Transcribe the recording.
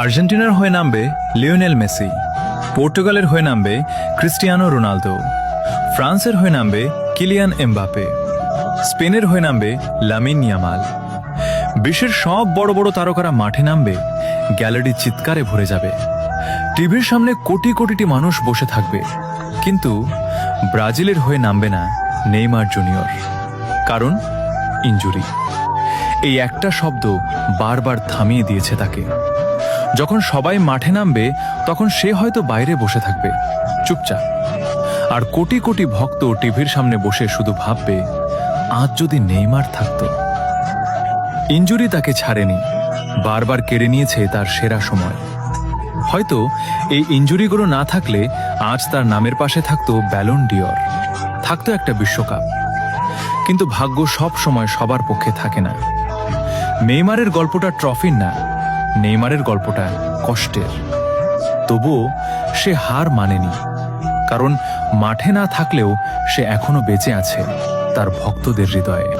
আর্জেন্টিনার হয়ে নামবে লিওনেল মেসি, পর্তুগালের হয়ে নামবে ক্রিস্টিয়ানো রোনালদো, ফ্রান্সের হয়ে নামবে কিলিয়ান এমবাপে, স্পেনের হয়ে নামবে লামিন ইয়ামাল। বিশ্বের সব বড় বড় তারকারা মাঠে নামবে, গ্যালারি চিৎকারে ভরে যাবে, টিভির সামনে কোটি কোটিটি মানুষ বসে থাকবে। কিন্তু ব্রাজিলের হয়ে নামবে না নেইমার জুনিয়র, কারণ ইনজুরি। এই একটা শব্দ বারবার থামিয়ে দিয়েছে তাকে। যখন সবাই মাঠে নামবে তখন সে হয়তো বাইরে বসে থাকবে চুপচাপ, আর কোটি কোটি ভক্ত টিভির সামনে বসে শুধু ভাববে, আজ যদি নেইমার থাকতো। ইনজুরি তাকে ছাড়েনি, বারবার কেড়ে নিয়েছে তার সেরা সময়। হয়তো এই ইনজুরিগুলো না থাকলে আজ তার নামের পাশে থাকতো ব্যালন ডিওর, থাকতো একটা বিশ্বকাপ। কিন্তু ভাগ্য সব সময় সবার পক্ষে থাকে না। নেইমারের গল্পটা ট্রফির না, নেইমারের গল্পটা কষ্টের। তবুও সে হার মানেনি, কারণ মাঠে না থাকলেও সে এখনো বেঁচে আছে তার ভক্তদের হৃদয়ে।